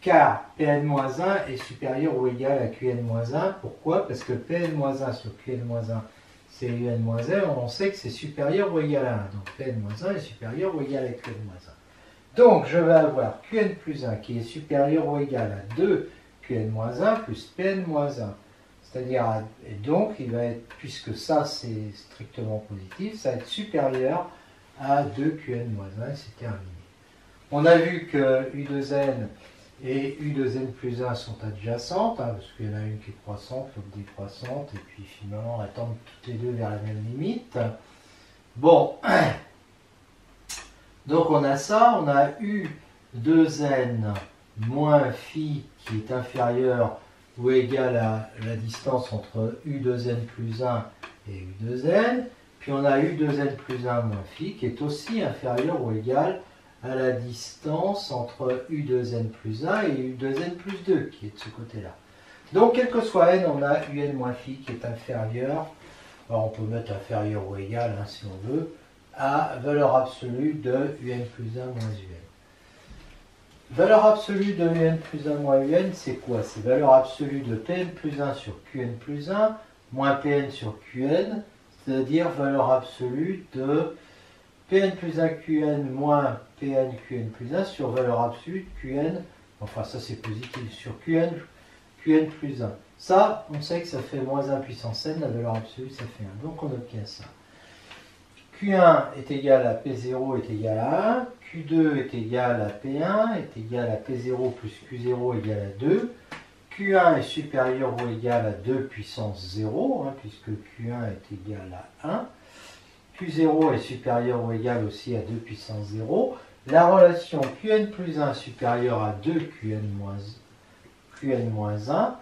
S1: car Pn-1 est supérieur ou égal à Qn-1. Pourquoi? Parce que Pn-1 sur Qn-1, c'est Un-1. On sait que c'est supérieur ou égal à 1. Donc Pn-1 est supérieur ou égal à Qn-1. Donc je vais avoir Qn plus 1 qui est supérieur ou égal à 2 Qn-1 plus Pn-1. C'est-à-dire, et donc il va être, puisque ça c'est strictement positif, ça va être supérieur à 2 Qn-1 et c'est terminé. On a vu que U2n et U2n plus 1 sont adjacentes, hein, parce qu'il y en a une qui est croissante, l'autre décroissante, et puis finalement elles tendent toutes les deux vers la même limite. Bon, donc on a ça, on a U2n moins phi qui est inférieur ou égal à la distance entre U2n plus 1 et U2n, puis on a U2n plus 1 moins phi qui est aussi inférieur ou égal à la distance entre U2n plus 1 et U2n plus 2 qui est de ce côté-là. Donc quel que soit n, on a Un moins phi qui est inférieur, alors on peut mettre inférieur ou égal hein, si on veut, à valeur absolue de Un plus 1 moins Un. Valeur absolue de Un plus 1 moins Un, c'est quoi? C'est valeur absolue de Pn plus 1 sur Qn plus 1 moins Pn sur Qn, c'est-à-dire valeur absolue de Pn plus 1 Qn moins Pn Qn plus 1 sur valeur absolue de Qn, enfin ça c'est positif, sur Qn plus 1. Ça, on sait que ça fait moins 1 puissance n, la valeur absolue ça fait 1, donc on obtient ça. Q1 est égal à P0 est égal à 1, Q2 est égal à P1 est égal à P0 plus Q0 égal à 2, Q1 est supérieur ou égal à 2 puissance 0, hein, puisque Q1 est égal à 1, Q0 est supérieur ou égal aussi à 2 puissance 0, la relation Qn plus 1 supérieur à 2 Qn moins 1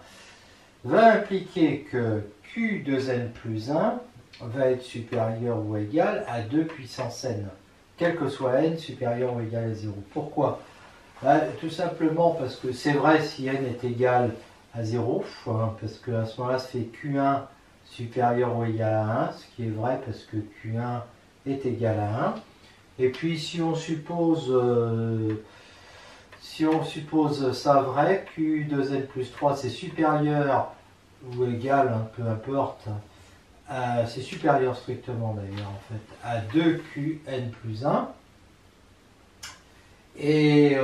S1: va impliquer que Q2n plus 1 va être supérieur ou égal à 2 puissance n, quel que soit n supérieur ou égal à 0. Pourquoi? Tout simplement parce que c'est vrai si n est égal à 0, hein, parce qu'à ce moment-là, ça fait Q1 supérieur ou égal à 1, ce qui est vrai parce que Q1 est égal à 1. Et puis si on suppose ça vrai, Q2n plus 3 c'est supérieur ou égal, hein, peu importe, c'est supérieur strictement d'ailleurs en fait, à 2Qn plus 1. Et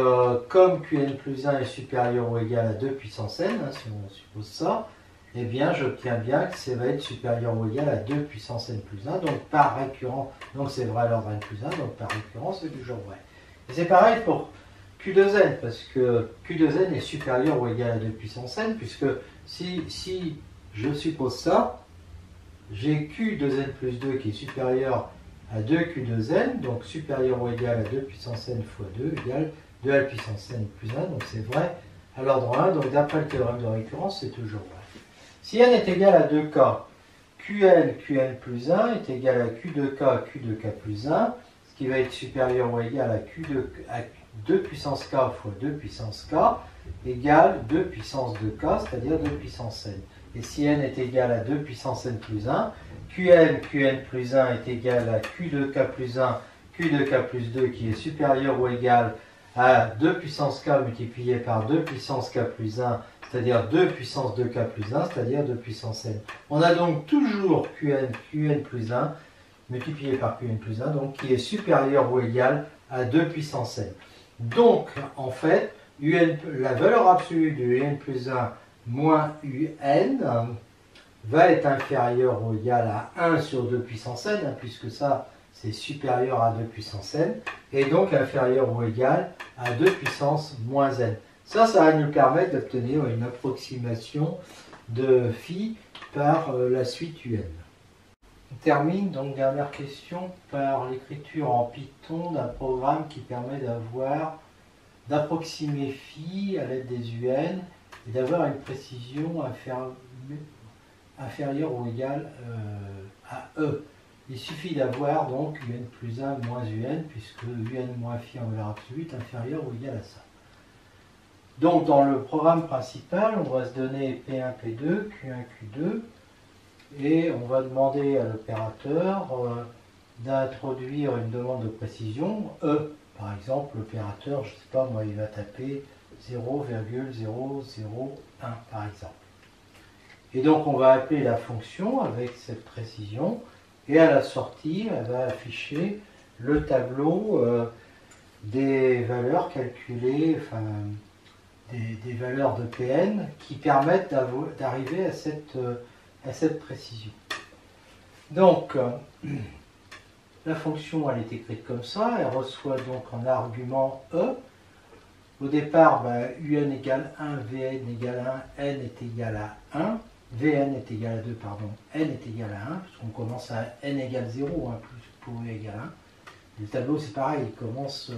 S1: comme Qn plus 1 est supérieur ou égal à 2 puissance n, hein, si on suppose ça, eh bien j'obtiens bien que ça va être supérieur ou égal à 2 puissance n plus 1, donc par récurrence, donc c'est vrai à l'ordre n plus 1, donc par récurrence c'est toujours vrai. Et c'est pareil pour Q2n, parce que Q2n est supérieur ou égal à 2 puissance n, puisque si je suppose ça, j'ai Q2n plus 2 qui est supérieur à 2Q2n, donc supérieur ou égal à 2 puissance n fois 2 égale 2 puissance n plus 1, donc c'est vrai à l'ordre 1, donc d'après le théorème de récurrence, c'est toujours vrai. Si n est égal à 2k, Qn plus 1 est égal à Q2k plus 1, ce qui va être supérieur ou égal à 2 puissance k fois 2 puissance k, égale 2 puissance 2k, c'est-à-dire 2 puissance n. Et si n est égal à 2 puissance n plus 1, Qn plus 1 est égal à Q2k plus 1, Q2k plus 2 qui est supérieur ou égal à 2 puissance k multiplié par 2 puissance k plus 1, c'est-à-dire 2 puissance 2k plus 1, c'est-à-dire 2 puissance n. On a donc toujours Qn plus 1 multiplié par Qn plus 1, donc qui est supérieur ou égal à 2 puissance n. Donc, en fait, la valeur absolue de un plus 1 moins un va être inférieure ou égale à 1 sur 2 puissance n, puisque ça, c'est supérieur à 2 puissance n, et donc inférieur ou égal à 2 puissance moins n. Ça va nous permettre d'obtenir une approximation de phi par la suite un. On termine donc, dernière question, par l'écriture en Python d'un programme qui permet d'approximer phi à l'aide des un et d'avoir une précision inférieure ou égale à e. Il suffit d'avoir donc un plus 1 moins un, puisque un moins phi en valeur absolue est inférieur ou égal à ça. Donc dans le programme principal, on va se donner P1, P2, Q1, Q2, et on va demander à l'opérateur d'introduire une demande de précision, E. Par exemple, l'opérateur, je ne sais pas, moi, il va taper 0,001 par exemple. Et donc on va appeler la fonction avec cette précision, et à la sortie, elle va afficher le tableau des valeurs calculées, enfin des valeurs de Pn qui permettent d'arriver à cette précision. Donc, la fonction, elle est écrite comme ça, elle reçoit donc en argument E. Au départ, un égale 1, Vn égale 1, n est égal à 1, Vn est égal à 2, pardon, n est égal à 1, puisqu'on commence à n égale 0, hein, plus pour e égale 1. Le tableau, c'est pareil, il commence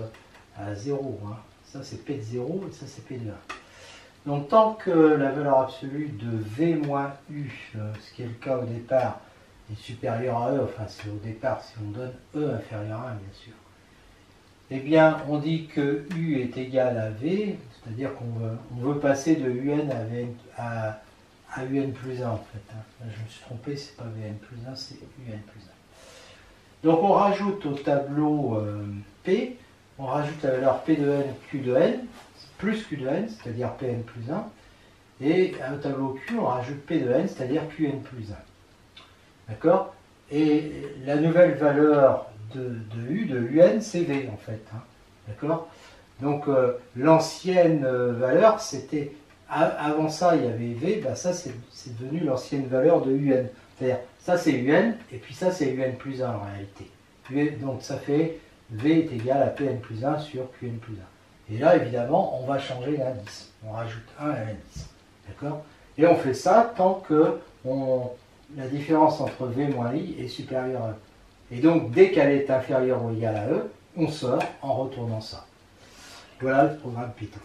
S1: à 0, hein. Ça c'est P de 0 et ça c'est P de 1. Donc tant que la valeur absolue de V moins U, ce qui est le cas au départ, est supérieur à E, enfin c'est au départ si on donne E inférieur à 1 bien sûr, eh bien on dit que U est égal à V, c'est-à-dire qu'on veut passer de UN à UN plus 1 en fait. Hein. Là, je me suis trompé, c'est pas VN plus 1, c'est UN plus 1. Donc on rajoute au tableau P, on rajoute la valeur P de N, Q de N, plus Q de N, c'est-à-dire Pn plus 1, et au tableau Q, on rajoute P de N, c'est-à-dire Qn plus 1. D'accord? Et la nouvelle valeur de U, de UN, c'est V en fait. Hein. D'accord? Donc l'ancienne valeur, c'était, avant ça il y avait V, ça c'est devenu l'ancienne valeur de UN. C'est-à-dire, ça c'est UN, et puis ça c'est UN plus 1 en réalité. Donc ça fait V est égal à Pn plus 1 sur Qn plus 1. Et là, évidemment, on va changer l'indice. On rajoute 1 à l'indice. D'accord? Et on fait ça tant que la différence entre V moins I est supérieure à E. Et donc, dès qu'elle est inférieure ou égale à E, on sort en retournant ça. Voilà le programme Python.